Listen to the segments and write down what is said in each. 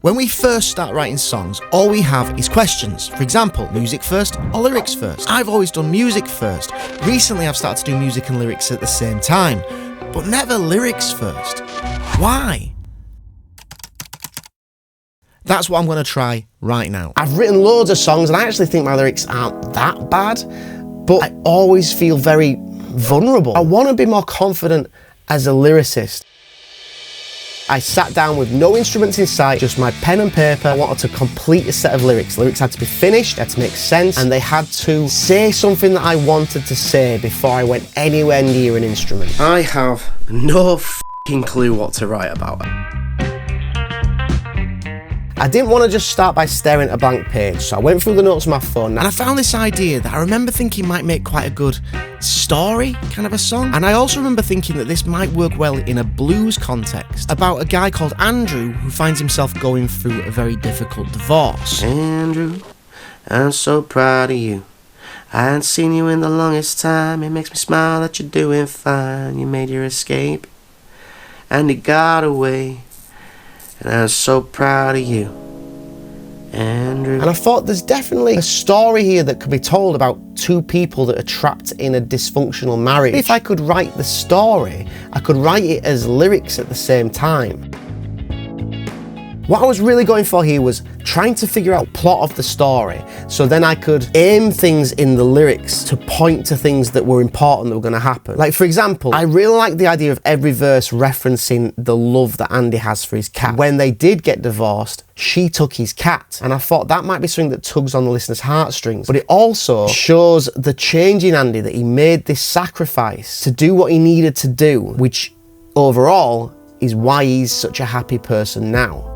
When we first start writing songs, all we have is questions. For example, music first or lyrics first? I've always done music first. Recently I've started to do music and lyrics at the same time, but never lyrics first. Why? That's what I'm going to try right now. I've written loads of songs and I actually think my lyrics aren't that bad, but I always feel very vulnerable. I want to be more confident as a lyricist. I sat down with no instruments in sight, just my pen and paper. I wanted to complete a set of lyrics. Lyrics had to be finished, had to make sense, and they had to say something that I wanted to say before I went anywhere near an instrument. I have no f***ing clue what to write about. I didn't want to just start by staring at a blank page, so I went through the notes on my phone and I found this idea that I remember thinking might make quite a good story, kind of a song. And I also remember thinking that this might work well in a blues context, about a guy called Andrew who finds himself going through a very difficult divorce. Andrew, I'm so proud of you. I hadn't seen you in the longest time. It makes me smile that you're doing fine. You made your escape and you got away. And I'm so proud of you, Andrew. And I thought there's definitely a story here that could be told about two people that are trapped in a dysfunctional marriage. If I could write the story, I could write it as lyrics at the same time. What I was really going for here was trying to figure out the plot of the story, so then I could aim things in the lyrics to point to things that were important that were going to happen. Like, for example, I really like the idea of every verse referencing the love that Andy has for his cat. When they did get divorced, she took his cat, and I thought that might be something that tugs on the listener's heartstrings. But it also shows the change in Andy, that he made this sacrifice to do what he needed to do, which overall is why he's such a happy person now.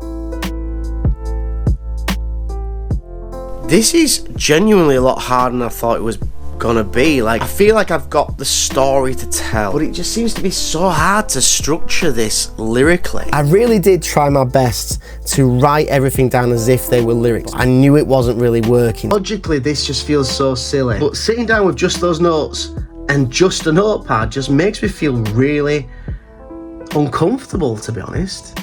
This is genuinely a lot harder than I thought it was gonna be. Like, I feel like I've got the story to tell, but it just seems to be so hard to structure this lyrically. I really did try my best to write everything down as if they were lyrics. I knew it wasn't really working. Logically, this just feels so silly, but sitting down with just those notes and just a notepad just makes me feel really uncomfortable, to be honest.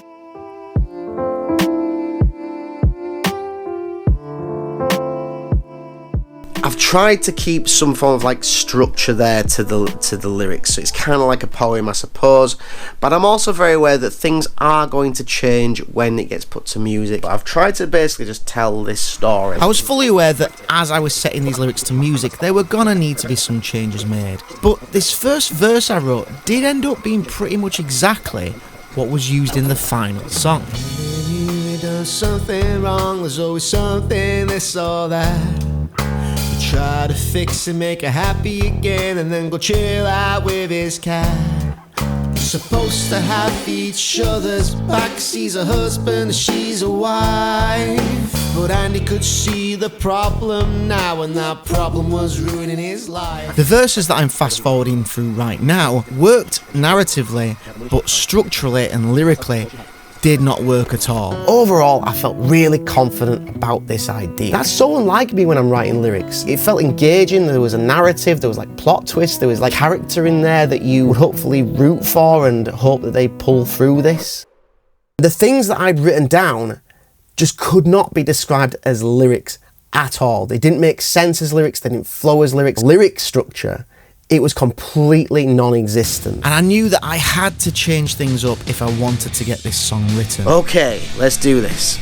I've tried to keep some form of like structure there to the lyrics, so it's kind of like a poem, I suppose, but I'm also very aware that things are going to change when it gets put to music. But I've tried to basically just tell this story. I was fully aware that as I was setting these lyrics to music, there were gonna need to be some changes made, but this first verse I wrote did end up being pretty much exactly what was used in the final song. You've done something wrong, there's always something, this or that. Try to fix and make her happy again, and then go chill out with his cat. You're supposed to have each other's backs. He's a husband, she's a wife. But Andy could see the problem now, and that problem was ruining his life. The verses that I'm fast forwarding through right now worked narratively, but structurally and lyrically did not work at all. Overall, I felt really confident about this idea. That's so unlike me when I'm writing lyrics. It felt engaging, there was a narrative, there was like plot twists, there was like character in there that you would hopefully root for and hope that they pull through this. The things that I'd written down just could not be described as lyrics at all. They didn't make sense as lyrics, they didn't flow as lyrics. Lyric structure, it was completely non-existent. And I knew that I had to change things up if I wanted to get this song written. Okay, let's do this.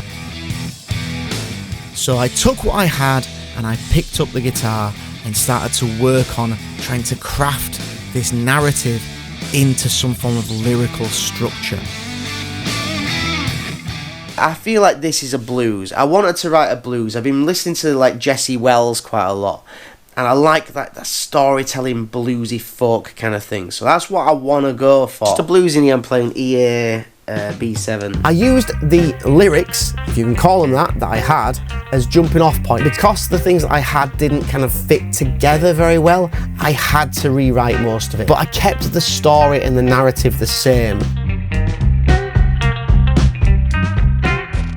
So I took what I had and I picked up the guitar and started to work on trying to craft this narrative into some form of lyrical structure. I feel like this is a blues. I wanted to write a blues. I've been listening to like Jesse Wells quite a lot, and I like that storytelling, bluesy folk kind of thing. So that's what I want to go for. Just a blues in here, I'm playing EA B7. I used the lyrics, if you can call them that I had, as jumping off point. Because the things that I had didn't kind of fit together very well, I had to rewrite most of it. But I kept the story and the narrative the same.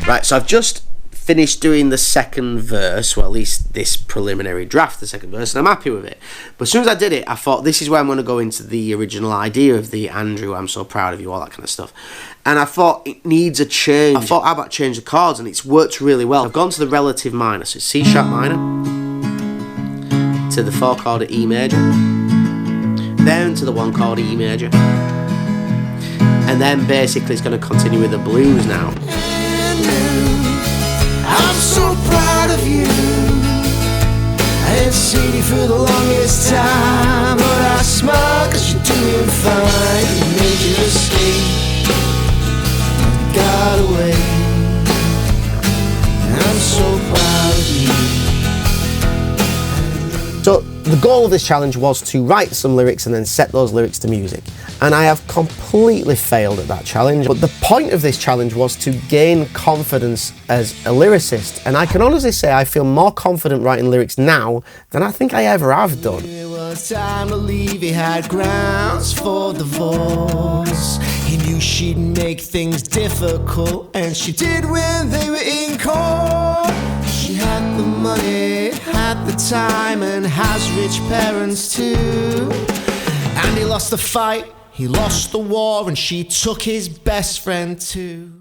Right, so I've just finished doing the second verse, or at least this preliminary draft, the second verse, and I'm happy with it. But as soon as I did it, I thought, this is where I'm going to go into the original idea of the Andrew, I'm so proud of you, all that kind of stuff. And I thought, it needs a change. I thought, how about change the chords? And it's worked really well. I've gone to the relative minor, so it's C sharp minor, to the 4 chord of E major, then to the 1 chord of E major, and then basically it's going to continue with the blues now. I'm so proud of you. I ain't seen you for the longest time, but I smile 'cause you're doing fine. You made your escape, got away. I'm so proud of you. So the goal of this challenge was to write some lyrics and then set those lyrics to music. And I have completely failed at that challenge. But the point of this challenge was to gain confidence as a lyricist. And I can honestly say I feel more confident writing lyrics now than I think I ever have done. It was time to leave, he had grounds for divorce. He knew she'd make things difficult, and she did when they were in court. She had the money, had the time, and has rich parents too. And he lost the fight, he lost the war, and she took his best friend too.